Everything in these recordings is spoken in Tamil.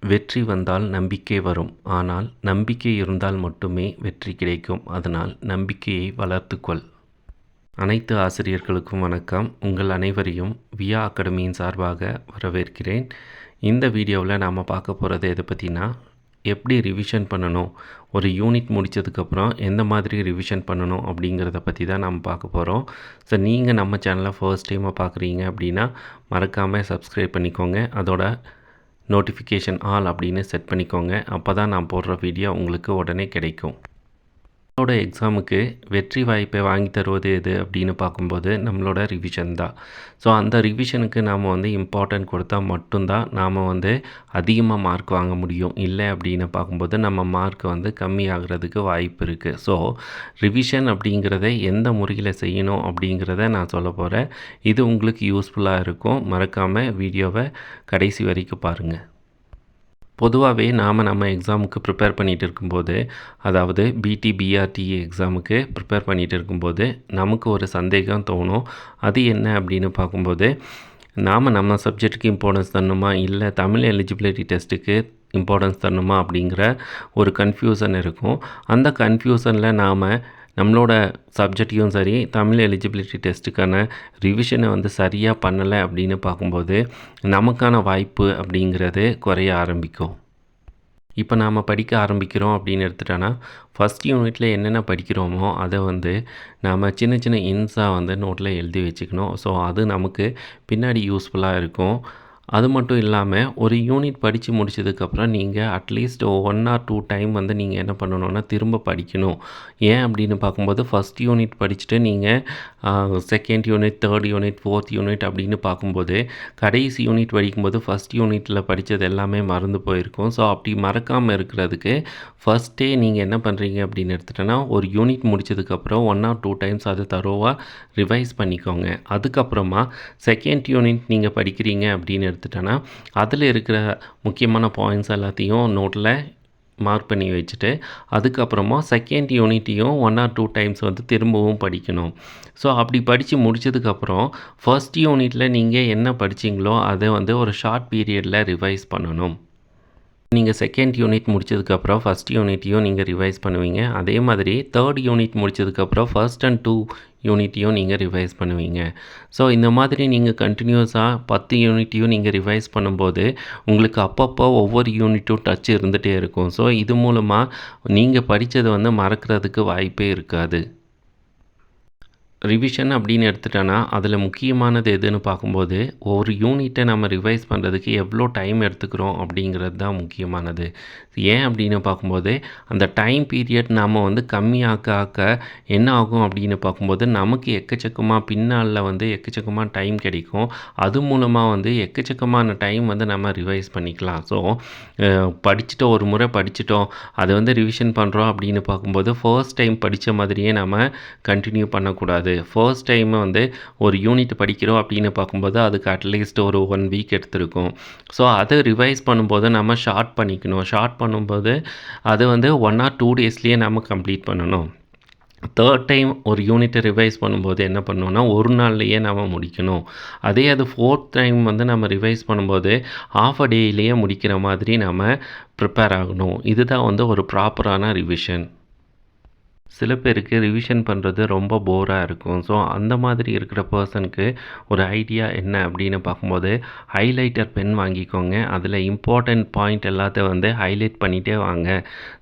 வெற்றி வந்தால் நம்பிக்கை வரும். ஆனால் நம்பிக்கை இருந்தால் மட்டுமே வெற்றி கிடைக்கும். அதனால் நம்பிக்கையை வளர்த்துக்கொள். அனைத்து ஆசிரியர்களுக்கும் வணக்கம். உங்கள் அனைவரையும் வியா அகாடமியின் சார்பாக வரவேற்கிறேன். இந்த வீடியோவில் நாம் பார்க்க போகிறது எதை பற்றினா, எப்படி ரிவிஷன் பண்ணணும், ஒரு யூனிட் முடித்ததுக்கப்புறம் எந்த மாதிரி ரிவிஷன் பண்ணணும் அப்படிங்கிறத பற்றி தான் நம்ம பார்க்க போகிறோம். ஸோ நீங்கள் நம்ம சேனலை ஃபர்ஸ்ட் டைமாக பார்க்குறீங்க அப்படின்னா மறக்காமல் சப்ஸ்கிரைப் பண்ணிக்கோங்க. அதோட நோட்டிஃபிகேஷன் ஆல் அப்படின்னு செட் பண்ணிக்கோங்க. அப்போ தான் நான் போடுற வீடியோ உங்களுக்கு உடனே கிடைக்கும். நம்மளோட எக்ஸாமுக்கு வெற்றி வாய்ப்பை வாங்கி தருவது எது அப்படின்னு பார்க்கும்போது நம்மளோட ரிவிஷன் தான். ஸோ அந்த ரிவிஷனுக்கு நாம் இம்பார்ட்டன்ட் கொடுத்தா மட்டும்தான் நாம் அதிகமாக மார்க் வாங்க முடியும். இல்லை அப்படின்னு பார்க்கும்போது நம்ம மார்க் கம்மியாகிறதுக்கு வாய்ப்பு இருக்குது. ஸோ ரிவிஷன் அப்படிங்கிறத எந்த முறையில் செய்யணும் அப்படிங்கிறத நான் சொல்ல போகிறேன். இது உங்களுக்கு யூஸ்ஃபுல்லாக இருக்கும். மறக்காமல் வீடியோவை கடைசி வரைக்கும் பாருங்கள். பொதுவாகவே நம்ம எக்ஸாமுக்கு ப்ரிப்பேர் பண்ணிகிட்டு இருக்கும்போது, அதாவது பிடி, பிஆர்டிஏ எக்ஸாமுக்கு ப்ரிப்பேர் பண்ணிகிட்டு இருக்கும்போது நமக்கு ஒரு சந்தேகம் தோணும். அது என்ன அப்படின்னு பார்க்கும்போது, நம்ம சப்ஜெக்ட்டுக்கு இம்பார்ட்டன்ஸ் தரணுமா, இல்லை தமிழ் எலிஜிபிலிட்டி டெஸ்ட்டுக்கு இம்பார்ட்டன்ஸ் தரணுமா அப்படிங்கிற ஒரு கன்ஃபியூசன் இருக்கும். அந்த கன்ஃபியூசனில் நம்மளோட சப்ஜெக்டையும் சரி, தமிழ் எலிஜிபிலிட்டி டெஸ்ட்டுக்கான ரிவிஷனை சரியாக பண்ணலை அப்படின்னு பார்க்கும்போது நமக்கான வாய்ப்பு அப்படிங்கிறது குறைய ஆரம்பிக்கும். இப்போ நாம் படிக்க ஆரம்பிக்கிறோம் அப்படின்னு எடுத்துட்டோன்னா, ஃபஸ்ட் யூனிட்டில் என்னென்ன படிக்கிறோமோ அதை நாம் சின்ன சின்ன இன்ஸாக நோட்டில் எழுதி வச்சுக்கணும். ஸோ அது நமக்கு பின்னாடி யூஸ்ஃபுல்லாக இருக்கும். அது மட்டும் இல்லாமல் ஒரு யூனிட் படித்து முடித்ததுக்கப்புறம் நீங்கள் அட்லீஸ்ட் 1 or 2 டைம் நீங்கள் என்ன பண்ணணுன்னா திரும்ப படிக்கணும். ஏன் அப்படின்னு பார்க்கும்போது ஃபஸ்ட் யூனிட் படிச்சுட்டு நீங்கள் second unit, third unit, fourth unit அப்படின்னு பார்க்கும்போது கடைசி யூனிட் படிக்கும்போது ஃபஸ்ட் யூனிட்டில் படித்தது எல்லாமே மறந்து போயிருக்கும். ஸோ அப்படி மறக்காமல் இருக்கிறதுக்கு ஃபஸ்ட்டே நீங்கள் என்ன பண்ணுறீங்க அப்படின்னு எடுத்துட்டோன்னா, ஒரு யூனிட் முடித்ததுக்கப்புறம் 1 or 2 டைம்ஸ் அதை தரோவாக ரிவைஸ் பண்ணிக்கோங்க. அதுக்கப்புறமா செகண்ட் யூனிட் நீங்கள் படிக்கிறீங்க அப்படின்னு எடுத்துட்டோன்னா, அதில் இருக்கிற முக்கியமான பாயிண்ட்ஸ் எல்லாத்தையும் நோட்டில் மார்க் பண்ணி வச்சுட்டு, அதுக்கப்புறமா செகண்ட் யூனிட்டையும் 1 or 2 டைம்ஸ் திரும்பவும் படிக்கணும். ஸோ அப்படி படித்து முடித்ததுக்கப்புறம் ஃபர்ஸ்ட் யூனிட்டில் நீங்கள் என்ன படித்தீங்களோ அதை ஒரு ஷார்ட் பீரியடில் ரிவைஸ் பண்ணணும். நீங்கள் செகண்ட் யூனிட் முடித்ததுக்கப்புறம் ஃபஸ்ட் யூனிட்டையும் நீங்கள் ரிவைஸ் பண்ணுவீங்க. அதே மாதிரி தேர்ட் யூனிட் முடித்ததுக்கப்புறம் ஃபர்ஸ்ட் அண்ட் 2 யூனிட்டையும் நீங்கள் ரிவைஸ் பண்ணுவீங்க. ஸோ இந்த மாதிரி நீங்கள் கண்டினியூஸாக 10 யூனிட்டையும் நீங்கள் ரிவைஸ் பண்ணும்போது உங்களுக்கு அப்பப்போ ஒவ்வொரு யூனிட்டும் டச் இருந்துகிட்டே இருக்கும். ஸோ இது மூலமாக நீங்கள் படித்ததை மறக்கிறதுக்கு வாய்ப்பே இருக்காது. ரிவிஷன் அப்படின்னு எடுத்துட்டோன்னா, அதில் முக்கியமானது எதுன்னு பார்க்கும்போது, ஒரு யூனிட்டை நம்ம ரிவைஸ் பண்ணுறதுக்கு எவ்வளோ டைம் எடுத்துக்கிறோம் அப்படிங்கிறது தான் முக்கியமானது. ஏன் அப்படின்னு பார்க்கும்போது, அந்த டைம் பீரியட் நாம் கம்மியாக்க ஆக்க என்ன ஆகும் அப்படின்னு பார்க்கும்போது, நமக்கு எக்கச்சக்கமாக பின்னால் எக்கச்சக்கமாக டைம் கிடைக்கும். அது மூலமாக எக்கச்சக்கமான டைம் நம்ம ரிவைஸ் பண்ணிக்கலாம். ஸோ படிச்சுட்டோம், ஒரு முறை படிச்சுட்டோம், அதை ரிவிஷன் பண்ணுறோம் அப்படின்னு பார்க்கும்போது ஃபர்ஸ்ட் டைம் படித்த மாதிரியே நம்ம கண்டினியூ பண்ணக்கூடாது. ஃபர்ஸ்ட் டைம் ஒரு யூனிட் படிக்கிறோம் அப்படின்னு பார்க்கும்போது அதுக்கு அட்லீஸ்ட் ஒரு 1 வீக் எடுத்திருக்கும். ஸோ அதை ரிவைஸ் பண்ணும்போது நம்ம ஷார்ட் பண்ணிக்கணும். ஷார்ட் பண்ணும்போது அது 1 or 2 டேஸ்லேயே நம்ம கம்ப்ளீட் பண்ணணும். தேர்ட் டைம் ஒரு யூனிட்டை ரிவைஸ் பண்ணும்போது என்ன பண்ணணும்னா, ஒரு நாள்லேயே நம்ம முடிக்கணும். அதே அது ஃபோர்த் டைம் நம்ம ரிவைஸ் பண்ணும்போது half a டேலேயே முடிக்கிற மாதிரி நம்ம ப்ரிப்பேர் ஆகணும். இதுதான் ஒரு ப்ராப்பரான ரிவிஷன். சில பேருக்கு ரிவிஷன் பண்ணுறது ரொம்ப போராக இருக்கும். ஸோ அந்த மாதிரி இருக்கிற பர்சனுக்கு ஒரு ஐடியா என்ன அப்படின்னு பார்க்கும்போது, ஹைலைட்டர் பென் வாங்கிக்கோங்க. அதில் இம்பார்ட்டண்ட் பாயிண்ட் எல்லாத்தையும் ஹைலைட் பண்ணிகிட்டே வாங்க.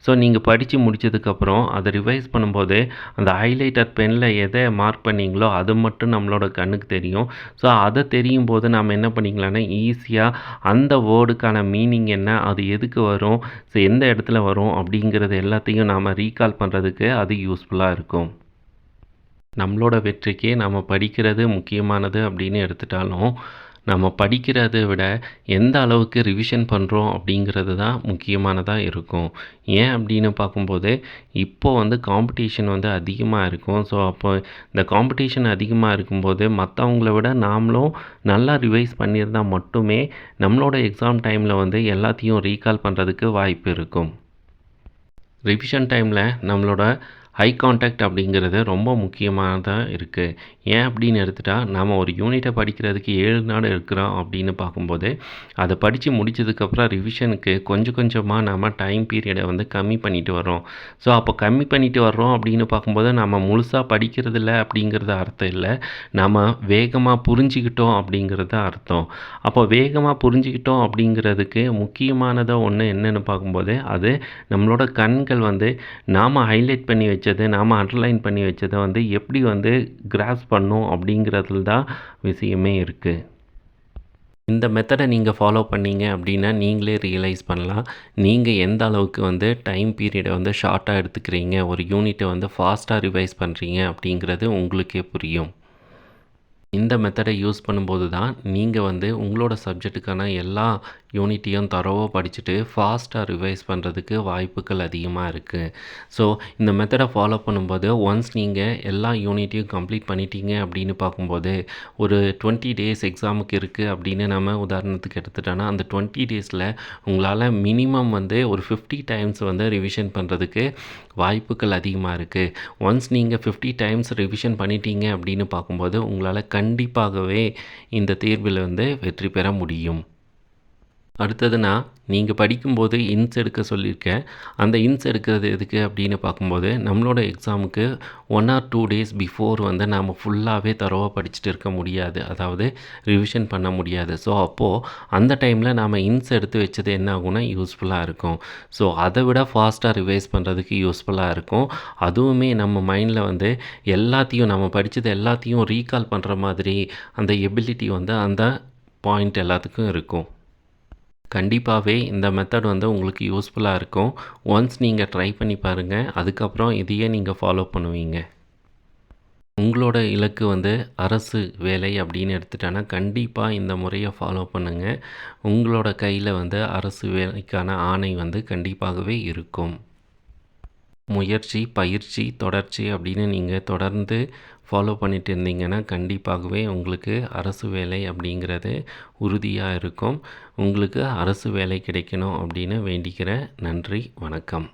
ஸோ நீங்கள் படித்து முடித்ததுக்கப்புறம் அதை ரிவைஸ் பண்ணும்போது அந்த ஹைலைட்டர் பெனில் எதை மார்க் பண்ணிங்களோ அது மட்டும் நம்மளோட கண்ணுக்கு தெரியும். ஸோ அதை தெரியும் போது நம்ம என்ன பண்ணிக்கலாம்னா, ஈஸியாக அந்த வேர்டுக்கான மீனிங் என்ன, அது எதுக்கு வரும், ஸோ எந்த இடத்துல வரும் அப்படிங்கிறது எல்லாத்தையும் நாம் ரீகால் பண்ணுறதுக்கு அது யூஸ்ஃபுல்லாக இருக்கும். நம்மளோட வெற்றிக்கு நம்ம படிக்கிறது முக்கியமானது அப்படின்னு எடுத்துட்டாலும், நம்ம படிக்கிறதை விட எந்த அளவுக்கு ரிவிஷன் பண்ணுறோம் அப்படிங்கிறது தான் முக்கியமானதாக இருக்கும். ஏன் அப்படின்னு பார்க்கும்போது, இப்போது காம்படிஷன் அதிகமாக இருக்கும். ஸோ அப்போ இந்த காம்படிஷன் அதிகமாக இருக்கும்போது மற்றவங்கள விட நாமளும் நல்லா ரிவைஸ் பண்ணியிருந்தால் மட்டுமே நம்மளோட எக்ஸாம் டைமில் எல்லாத்தையும் ரீகால் பண்ணுறதுக்கு வாய்ப்பு இருக்கும். ரிவிஷன் டைமில் நம்மளோட ஐ கான்டாக்ட் அப்படிங்கிறது ரொம்ப முக்கியமானதா இருக்கு. ஏன் அப்படின்னு எடுத்துட்டா, நாம ஒரு யூனிட்ட படிக்கிறதுக்கு 7 நாள் எடுக்கிறோம் அப்படின்னு பார்க்கும்போது, அத படிச்சு முடிச்சதுக்கப்புறம் ரிவிஷனுக்கு கொஞ்சம் கொஞ்சமா நாம டைம் பீரியட வந்து கம்மி பண்ணிட்டு வர்றோம். ஸோ, அப்போ கம்மி பண்ணிட்டு வர்றோம் அப்படின்னு பார்க்கும்போது, நம்ம முழுசா படிக்கிறதில்ல அப்படிங்கிறது அர்த்தம் இல்ல. நாம வேகமா புரிஞ்சுக்கிட்டோம் அப்படிங்கிறது தான் அர்த்தம். அப்போ வேகமா புரிஞ்சுக்கிட்டோம் அப்படிங்கிறதுக்கு முக்கியமானதா ஒண்ணு என்னன்னு பார்க்கும்போது, அது நம்மளோட கண்கள் வந்து நாம ஹைலைட் பண்ணி வச்சது, நாம அண்டர்லைன் பண்ணி வச்சத வந்து எப்படி வந்து கிராஸ்ப் பண்ணும் அப்படிங்கிறதுல தான் விஷயமே இருக்கு. இந்த மெத்தட நீங்க ஃபாலோ பண்ணீங்க அப்படின்னா, நீங்களே ரியலைஸ் பண்ணலாம். நீங்க எந்த அளவுக்கு வந்து டைம் பீரியட வந்து ஷார்ட்டா எடுத்துக்கிறீங்க, ஒரு யூனிட்ட வந்து ஃபாஸ்ட்டா ரிவைஸ் பண்றீங்க அப்படிங்கிறது உங்களுக்கே புரியும். இந்த மெத்தடை யூஸ் பண்ணும்போது தான் நீங்கள் வந்து உங்களோட சப்ஜெக்ட்டுக்கான எல்லா யூனிட்டையும் தரோவாக படிச்சுட்டு ஃபாஸ்ட்டாக ரிவைஸ் பண்ணுறதுக்கு வாய்ப்புகள் அதிகமாக இருக்குது. ஸோ இந்த மெத்தடை ஃபாலோ பண்ணும்போது ஒன்ஸ் நீங்கள் எல்லா யூனிட்டையும் கம்ப்ளீட் பண்ணிட்டீங்க அப்படின்னு பார்க்கும்போது, ஒரு 20 டேஸ் எக்ஸாமுக்கு இருக்குது அப்படின்னு நம்ம உதாரணத்துக்கு எடுத்துட்டோன்னா, அந்த 20 டேஸில் உங்களால் மினிமம் வந்து ஒரு 50 டைம்ஸ் வந்து ரிவிஷன் பண்ணுறதுக்கு வாய்ப்புகள் அதிகமாக இருக்குது. ஒன்ஸ் நீங்கள் 50 டைம்ஸ் ரிவிஷன் பண்ணிட்டீங்க அப்படின்னு பார்க்கும்போது, உங்களால் கண்டிப்பாகவே இந்த தேர்வில் வந்து வெற்றி பெற முடியும். அடுத்ததுனா, நீங்க படிக்கும்போது இன்ஸ் எடுக்க சொல்லியிருக்கேன். அந்த இன்ஸ் எடுக்கிறது எதுக்கு அப்படின்னு பார்க்கும்போது, நம்மளோட எக்ஸாமுக்கு 1 ஆர் 2 டேஸ் பிஃபோர் வந்து நாம ஃபுல்லாவே தரோவா படிச்சுட்டு இருக்க முடியாது. அதாவது ரிவிஷன் பண்ண முடியாது. ஸோ, அப்போ அந்த டைமில் நாம இன்ஸ் எடுத்து வச்சது என்ன ஆகும்னா, யூஸ்ஃபுல்லா இருக்கும். ஸோ, அதை விட ஃபாஸ்ட்டா ரிவைஸ் பண்ணுறதுக்கு யூஸ்ஃபுல்லா இருக்கும். அதுவுமே நம்ம மைண்டில் வந்து எல்லாத்தையும் நம்ம படிச்சது எல்லாத்தையும் ரீகால் பண்ணுற மாதிரி அந்த எபிலிட்டி வந்து அந்த பாயிண்ட் எல்லாத்துக்கும் இருக்கும். கண்டிப்பாவே இந்த மெத்தட் வந்து உங்களுக்கு யூஸ்ஃபுல்லா இருக்கும். ஒன்ஸ் நீங்க ட்ரை பண்ணி பாருங்க. அதுக்கப்புறம் இதையே நீங்க ஃபாலோ பண்ணுவீங்க. உங்களோட இலக்கு வந்து அரசு வேலை அப்படின்னு எடுத்துட்டோன்னா, கண்டிப்பா இந்த முறைய ஃபாலோ பண்ணுங்க. உங்களோட கையில வந்து அரசு வேலைக்கான ஆணை வந்து கண்டிப்பாகவே இருக்கும். முயற்சி, பயிற்சி, தொடர்ச்சி அப்படின்னு நீங்க தொடர்ந்து ஃபாலோ பண்ணிட்டு இருந்தீங்கன்னா, கண்டிப்பாகவே உங்களுக்கு அரசு வேலை அப்படிங்கிறது உறுதியா இருக்கும். உங்களுக்கு அரசு வேலை கிடைக்கணும் அப்படின்னு வேண்டிக்கிறேன். நன்றி, வணக்கம்.